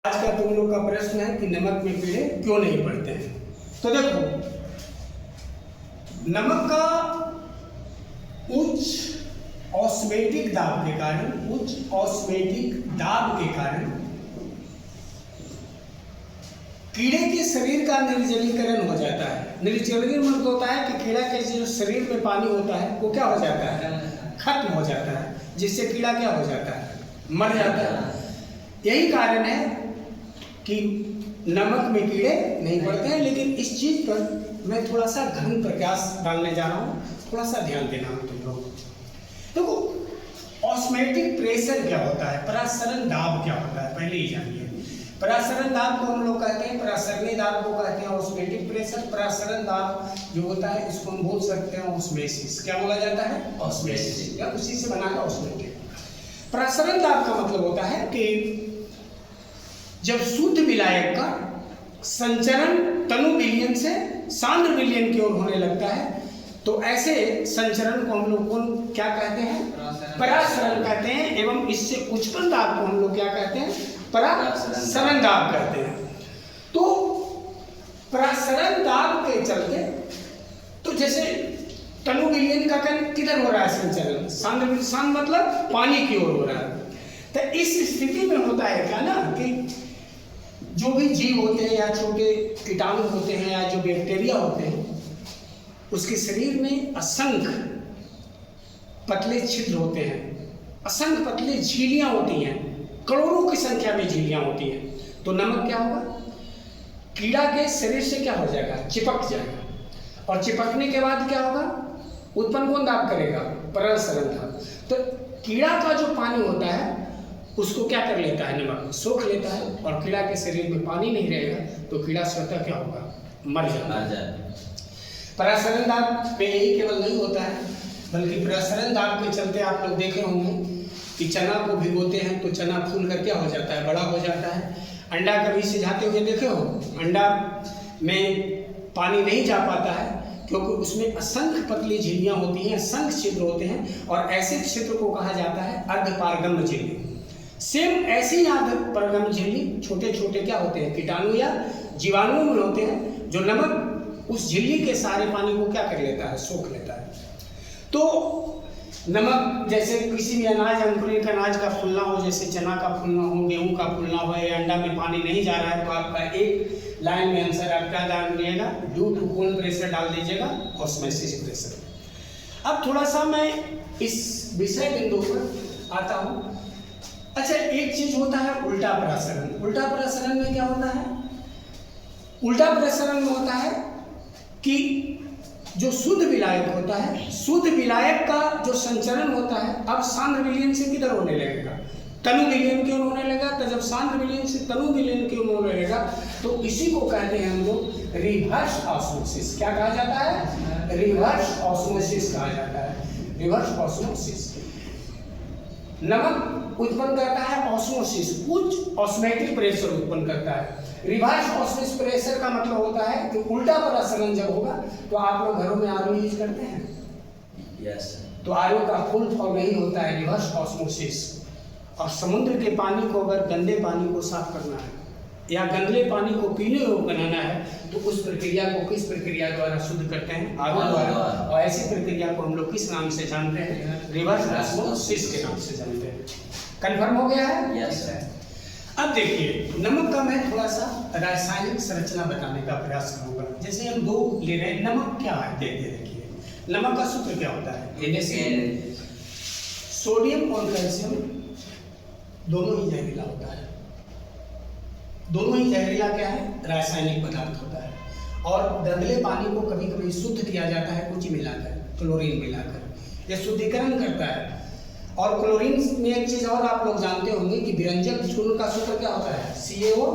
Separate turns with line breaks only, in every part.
आज का तुम लोग का प्रश्न है कि नमक में कीड़े क्यों नहीं पड़ते हैं। तो देखो, नमक का उच्च ऑस्मेटिक दाब के कारण कीड़े के शरीर का निर्जलीकरण हो जाता है। निर्जलीकरण मतलब होता है कि कीड़ा के जो शरीर में पानी होता है वो क्या हो जाता है, खत्म हो जाता है, जिससे कीड़ा क्या हो जाता है, मर जाता है। यही कारण है कि नमक में कीड़े नहीं पड़ते हैं। लेकिन इस चीज पर मैं थोड़ा सा घन प्रकाश डालने जा रहा हूँ, थोड़ा सा ध्यान देना है तुम लोग। देखो, ऑस्मेटिक प्रेशर क्या होता है, परासरण दाब क्या होता है, पहले ही जानिए। परासरण दाब को हम लोग कहते हैं, परासरणी दाब को कहते हैं ऑस्मेटिक प्रेशर। परासरण दाब जो होता है इसको हम बोल सकते हैं ऑस्मेसिस। क्या बोला जाता है, ऑस्मेसिस, या उसी से बना है ऑस्मेटिक। परासरण दाब का मतलब होता है कि जब शुद्ध विलायक का संचरण तनु विलयन से सांद्र विलयन की ओर होने लगता है तो ऐसे संचरण को हम लोग क्या कहते हैं, परासरण कहते हैं। एवं इससे उच्चतम दाब को हम लोग क्या कहते हैं, परासरण दाब कहते हैं। तो परासरण दाब के चलते तो जैसे तनु विलयन का किधर हो रहा है संचरण, सांद्र मतलब पानी की ओर हो रहा है। तो इस स्थिति में होता है क्या ना कि जो भी जीव होते हैं या छोटे कीटाणु होते हैं या जो बैक्टीरिया होते हैं उसके शरीर में असंख्य पतले छिद्र होते हैं, असंख्य पतले झिल्लियां होती हैं, करोड़ों की संख्या में झिल्लियां होती हैं। तो नमक क्या होगा, कीड़ा के शरीर से क्या हो जाएगा, चिपक जाएगा। और चिपकने के बाद क्या होगा, उत्पन्न कौन दाब करेगा, परासरण दाब। तो कीड़ा का जो पानी होता है उसको क्या कर लेता है, नमक सोख लेता है। और कीड़ा के शरीर में पानी नहीं रहेगा तो कीड़ा स्वतः क्या होगा, मर जाएगा। परासरण दाब पे यही केवल नहीं होता है, बल्कि परासरण दाब के चलते आप लोग देखे होंगे कि चना को भिगोते हैं तो चना फूल कर क्या हो जाता है, बड़ा हो जाता है। अंडा कभी सिझाते हुए देखे हो, अंडा में पानी नहीं जा पाता है क्योंकि उसमें असंख्य पतली झिल्लियां होती हैं, असंख्य छिद्र होते हैं। और ऐसे छिद्र को कहा जाता है अर्धपारगम्य झिल्ली। सेम ऐसे ही अर्धपारगम्य झिल्ली छोटे छोटे क्या होते हैं, कीटाणु या जीवाणुओं में होते हैं, जो नमक उस झिल्ली के सारे पानी को क्या कर लेता है, सोख लेता है। तो नमक जैसे किसी भी अनाज, अंकुरित अनाज का फूलना हो, जैसे चना का फूलना हो, गेहूं का फूलना हो, या अंडा में पानी नहीं जा रहा है तो आपका एक लाइन में आंसर आप क्या डाल दीजिएगा, ड्यू टू कौन प्रेशर डाल दीजिएगा, ऑस्मोसिस प्रेशर। अब थोड़ा सा मैं इस विषय बिंदु पर आता हूँ। अच्छा, एक चीज होता है उल्टा प्रसरण। उल्टा प्रसरण में क्या होता है, उल्टा प्रसरण में होता है कि जो शुद्ध विलायक होता है, शुद्ध विलायक का जो संचरण होता है अब सांद्र विलयन से किधर होने लगेगा, तनु विलयन की ओर होने लगेगा। तो जब सांद्र विलयन से तनु विलयन की ओर होने लगेगा तो इसी को कहते हैं हम लोग रिवर्स ऑस्मोसिस। क्या कहा जाता है, रिवर्स ऑस्मोसिस कहा जाता है, रिवर्स ऑस्मोसिस। नमक उत्पन्न करता है ऑस्मोसिस, उच्च ऑस्मेटिक प्रेशर उत्पन्न करता है। रिवर्स ऑस्मोसिस प्रेशर का मतलब होता है कि उल्टा प्रसरण जब होगा तो आप लोग घरों में आरओ यूज करते हैं,
यस।
तो आरओ का फुल फॉर्म यही होता है, रिवर्स ऑस्मोसिस। और समुद्र के पानी को अगर गंदे पानी को साफ करना है या गंदे पानी को पीने योग्य बनाना है तो उस प्रक्रिया को किस प्रक्रिया द्वारा शुद्ध करते हैं, आरओ द्वारा। और ऐसी प्रक्रिया को हम लोग किस नाम से जानते हैं, रिवर्स ऑस्मोसिस के नाम से जानते हैं। कंफर्म हो गया है,
यस।
अब देखिए, नमक का मैं थोड़ा सा रासायनिक संरचना बताने का प्रयास करूंगा। जैसे हम दो ले रहे हैं, नमक क्या है, देखिए नमक का सूत्र क्या होता है, सोडियम और कैल्शियम दोनों ही जहरीला होता है। दोनों ही जहरीला क्या है, रासायनिक पदार्थ होता है। और गंदले पानी को कभी कभी शुद्ध किया जाता है कुछ मिलाकर, क्लोरीन मिलाकर, यह शुद्धिकरण करता है। और क्लोरीन में एक चीज और आप लोग जानते होंगे कि विरंजक चूर्ण का सूत्र क्या होता है, CaO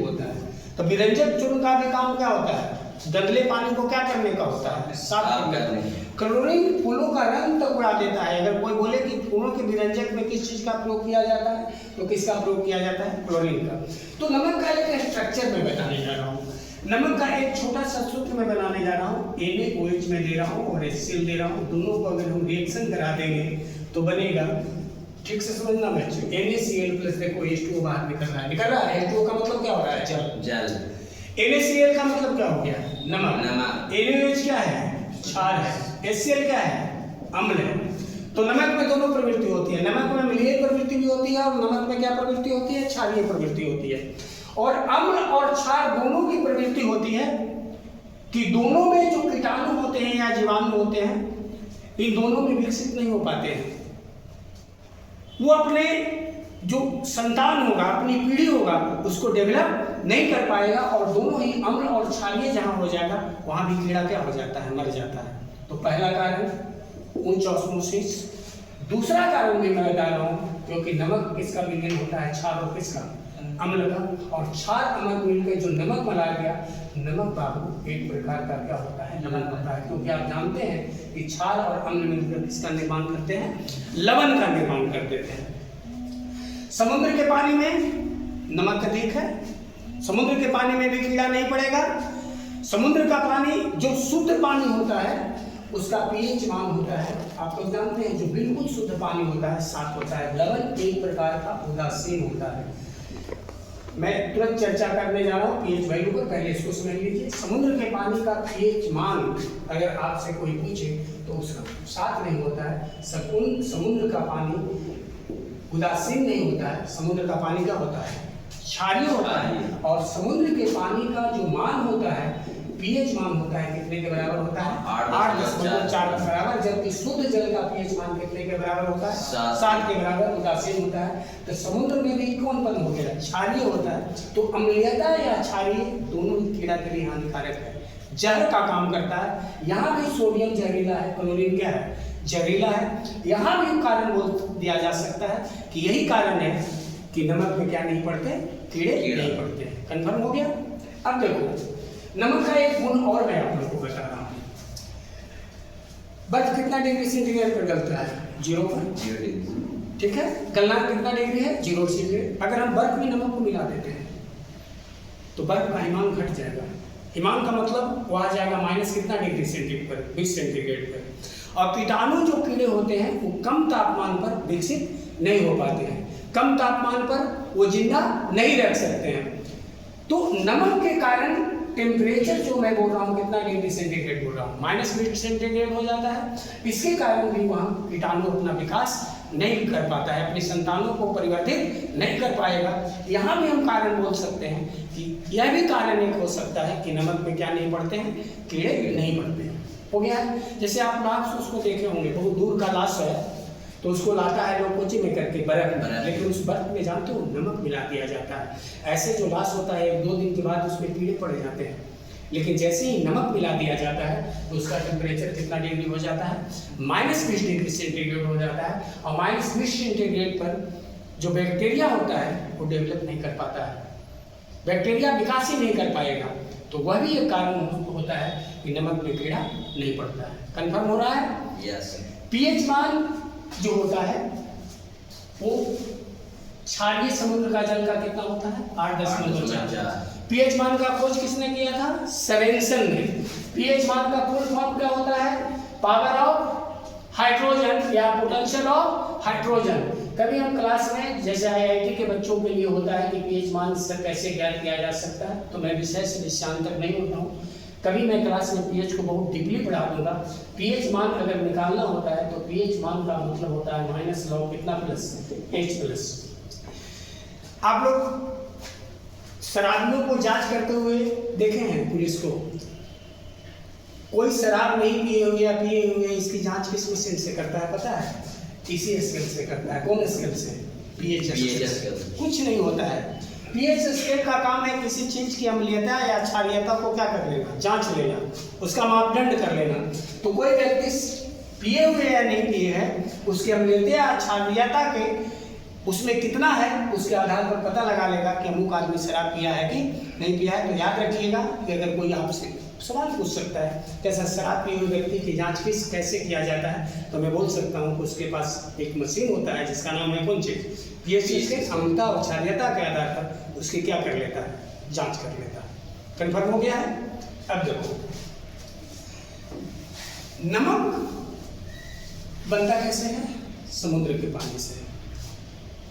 होता है। तो विरंजक चूर्ण का भी काम क्या होता है, गंदले पानी को क्या करने का होता है, साफ करने। क्लोरीन फूलों का रंग तक उड़ा देता है। अगर कोई बोले कि फूलों के विरंजक में किस चीज का प्रयोग किया जाता है तो किसका प्रयोग किया जाता है, क्लोरीन का। तो नमक का एक स्ट्रक्चर में बताने जा रहा हूँ। नमक का एक छोटा सा सूत्र में बनाने जा रहा हूँ, NaOH में दे रहा हूँ और HCl दे रहा हूँ। दोनों को अगर हम रिएक्शन करा देंगे तो बनेगा ठीक से समझना बच्चों। NaCl प्लस देखो H2O बाहर निकल रहा है, निकल रहा है। H2O का मतलब क्या हो रहा है? जल। NaCl का मतलब क्या हो गया? नमक। NaOH क्या है? क्षार है। HCl क्या है? अम्ल है। तो नमक में दोनों प्रवृत्ति होती है। नमक में अम्लीय प्रवृत्ति भी होती है और नमक में क्या प्रवृत्ति होती है? क्षारीय प्रवृत्ति होती है। और अम्ल और क्षार दोनों की प्रवृत्ति होती है कि दोनों में जो कीटाणु होते हैं या जीवाणु होते हैं, इन दोनों में विकसित नहीं हो पाते हैं। वो अपने जो संतान होगा, अपनी पीढ़ी होगा, उसको डेवलप नहीं कर पाएगा और दोनों ही अम्ल और क्षारीय जहां हो जाएगा वहां भी कीड़ा क्या हो जाता है? मर जाता है। तो पहला कारण उच्च ऑस्मोसिस। दूसरा कारण भी मैं बता रहा हूँ, क्योंकि नमक किसका विलयन होता है? क्षार और किसका? अम्ल का। और क्षार अम्ल मिलकर जो नमक बना गया, नमक बाबू एक प्रकार का क्या होता है? लवण होता है। क्योंकि आप जानते हैं कि क्षार और अम्ल मिलकर किसका निर्माण करते हैं? लवण का निर्माण कर देते हैं। समुद्र के पानी में नमक अधिक है, समुद्र के पानी में भी कीड़ा नहीं पड़ेगा। समुद्र का पानी जो शुद्ध पानी होता है उसका पीएच मान होता है, आप लोग जानते हैं, जो बिल्कुल शुद्ध पानी होता है 7 होता है। लवण एक प्रकार का उदासीन होता है। मैं तुरंत चर्चा करने जा रहा हूँ पीएच वैल्यू पर, पहले इसको समझ लीजिए। समुद्र के पानी का पीएच मान अगर आपसे कोई पूछे तो उसका 7 नहीं होता है। समुद्र का पानी उदासीन नहीं होता है। समुद्र का पानी क्या होता है? क्षारीय होता है। और समुद्र के पानी का जो मान होता है, पीएच मान होता है, कितने के बराबर होता है? 8.4 के बराबर। जबकि शुद्ध जल का पीएच मान कितने के बराबर होता है? 7 के बराबर उदासीन होता है। तो समुद्र में भी कौन पद हो गया? क्षारीय होता है। तो अम्लीयता या क्षारीय दोनों ही कीड़ा के लिए हानिकारक है, जहर का काम करता है। यहाँ भी सोडियम जहरीला है, क्लोरीन क्या है? जहरीला है। यहाँ भी कारण बोल दिया जा सकता है कि यही कारण है कि नमक में क्या नहीं पड़ते? कीड़े नहीं पड़ते। कंफर्म हो गया? अब देखो नमक का एक गुण और मैं आप लोगों को बता रहा हूँ। बर्फ कितना डिग्री सेंटीग्रेड पर गलता है? 0 पर। ठीक है। गलनांक कितना डिग्री है? 0 सेंटीग्रेड। अगर हम बर्फ में नमक को मिला देते हैं तो बर्फ का हिमांक घट जाएगा। हिमांक का मतलब वो आ जाएगा माइनस कितना डिग्री सेंटीग्रेड पर? 20 सेंटीग्रेड पर। और कीटाणु जो कीड़े होते हैं वो कम तापमान पर विकसित नहीं हो पाते हैं, कम तापमान पर वो जिंदा नहीं रह सकते हैं। तो नमक के कारण टेम्परेचर जो मैं बोल रहा हूँ कितना डिग्री सेंटीग्रेड बोल रहा हूँ? -20 सेंटीग्रेड हो जाता है। इसके कारण भी वहाँ कीटाणु अपना विकास नहीं कर पाता है, अपनी संतानों को परिवर्तित नहीं कर पाएगा। यहाँ भी हम कारण बोल सकते हैं कि यह भी कारण एक हो सकता है कि नमक में क्या नहीं पड़ते हैं? कीड़े नहीं पड़ते हैं। हो गया है। जैसे आप लाश उसको देखे होंगे, बहुत दूर का लाश है तो उसको लाता है लोग कोची में करके बर्फ, लेकिन उस बर्फ में जानते हो नमक मिला दिया जाता है। ऐसे जो लाश होता है 1-2 दिन के बाद उसमें कीड़े पड़ जाते हैं, लेकिन जैसे ही नमक मिला दिया जाता है तो उसका टेम्परेचर कितना डिग्री हो जाता है? -20 डिग्री सेंटीग्रेड हो जाता है। और -20 सेंटीग्रेड पर जो बैक्टीरिया होता है वो डेवलप नहीं कर पाता है, बैक्टीरिया विकास ही नहीं कर पाएगा। तो वह भी एक कारण होता है कि नमक में कीड़ा नहीं पड़ता है। कंफर्म हो रहा है?
यस।
पीएच मान जो होता है वो क्षारीय समुद्र का जल का कितना होता है? 8.4। पीएच मान का खोज किसने किया था? सेवेंसन ने। पीएच मान का फुल फॉर्म क्या होता है? पावर ऑफ हाइड्रोजन या पोटेंशियल ऑफ हाइड्रोजन। कभी हम क्लास में जैसे आईआईटी के बच्चों के लिए होता है कि पीएच मान से कैसे ज्ञात किया जा सकता है, तो मैं विषय से विषयांतर नहीं होता हूँ। कभी मैं क्लास में पीएच को बहुत डीपली पढ़ा दूंगा। पीएच मान अगर निकालना होता है तो पीएच मान का मतलब होता है माइनस लॉग कितना प्लस? H+। आप लोग शराबियों को जांच करते हुए देखे हैं पुलिस को? कोई शराब नहीं पिए हुए या पिए हुए, इसकी जांच किस मशीन से करता है पता है? इसी स्केल से करता है। कौन स्केल से? PH scale. कुछ नहीं होता है। पीएच स्केल का काम है किसी चीज की अम्लीयता या क्षारीयता को क्या कर लेना? जांच लेना, उसका मापदंड कर लेना। तो कोई व्यक्ति पिए हुए या नहीं पिए है, उसकी अम्लीयता या क्षारीयता के उसमें कितना है उसके आधार पर पता लगा लेगा कि अमुक आदमी शराब पिया है कि नहीं पिया है। तो याद रखिएगा कि अगर कोई आपसे सवाल पूछ सकता है कैसा शराब पिए हुए व्यक्ति की जांच कैसे किया जाता है, तो मैं बोल सकता हूँ कि उसके पास एक मशीन होता है जिसका नाम है कौन चीज? पीएच के क्षमता और क्षारीयता के आधार पर उसकी क्या कर लेता है? जांच कर लेता है। कंफर्म हो गया है? अब देखो नमक बनता कैसे है? समुद्र के पानी से।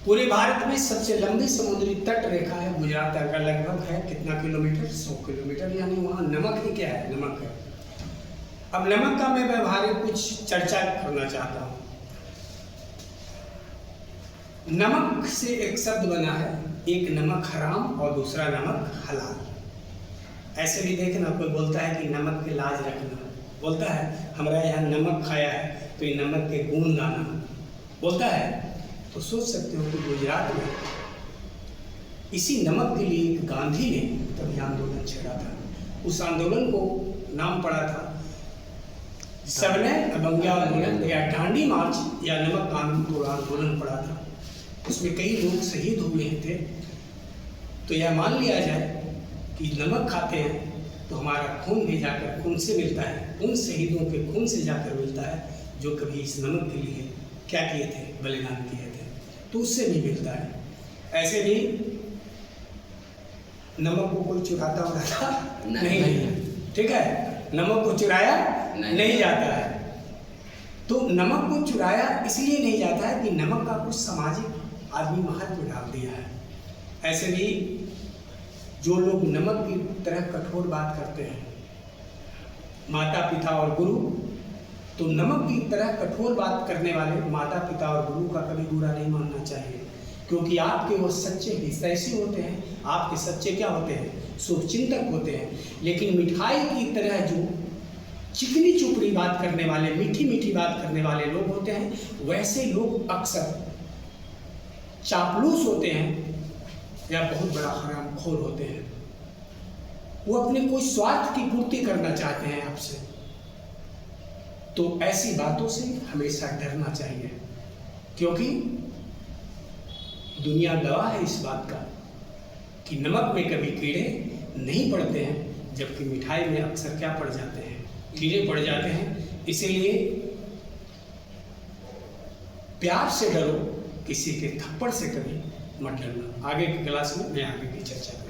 पूरे भारत में सबसे लंबी समुद्री तट रेखा है गुजरात का, लगभग है कितना किलोमीटर? 100 किलोमीटर। यानी वहाँ नमक ही क्या है? नमक है। अब नमक का मैं व्यवहारिक कुछ चर्चा करना चाहता हूँ। नमक से एक शब्द बना है, एक नमक हराम और दूसरा नमक हलाल। ऐसे भी देखना, कोई बोलता है कि नमक की लाज रखना, बोलता है हमारा यहाँ नमक खाया है तो ये नमक के गुण गाना, बोलता है। तो सोच सकते हो कि गुजरात में इसी नमक के लिए गांधी ने तभी आंदोलन छेड़ा था। उस आंदोलन को नाम पड़ा था सबने अभंग्या आंदोलन या डांडी मार्च या नमक आंदोलन पड़ा था। उसमें कई लोग शहीद हुए थे। तो यह मान लिया जाए कि नमक खाते हैं तो हमारा खून भी जाकर खून से मिलता है, उन शहीदों के खून से जाकर मिलता है जो कभी इस नमक के लिए क्या किए थे? बलिदान किए थे, तो उससे भी मिलता है। ऐसे भी नमक को कोई चुराता होता नहीं, ठीक है? नमक को चुराया नहीं जाता है। तो नमक को चुराया इसलिए नहीं जाता है कि नमक का कुछ सामाजिक आदमी महत्व डाल दिया है। ऐसे भी जो लोग नमक की तरह कठोर बात करते हैं, माता पिता और गुरु, तो नमक की तरह कठोर बात करने वाले माता पिता और गुरु का कभी बुरा नहीं मानना चाहिए, क्योंकि आपके वो सच्चे हितैषी होते हैं। आपके सच्चे क्या होते हैं? शुभचिंतक होते हैं। लेकिन मिठाई की तरह जो चिकनी चुपड़ी बात करने वाले, मीठी मीठी बात करने वाले लोग होते हैं, वैसे लोग अक्सर चापलूस होते हैं या बहुत बड़ा हरामखोर होते हैं। वो अपने कोई स्वार्थ की पूर्ति करना चाहते हैं आपसे। तो ऐसी बातों से हमेशा डरना चाहिए, क्योंकि दुनिया गवाह है इस बात का कि नमक में कभी कीड़े नहीं पड़ते हैं, जबकि मिठाई में अक्सर क्या पड़ जाते हैं? कीड़े पड़ जाते हैं। इसीलिए प्यार से डरो, किसी के थप्पड़ से कभी मत डरना। आगे की क्लास में मैं आगे की चर्चा करूँगा।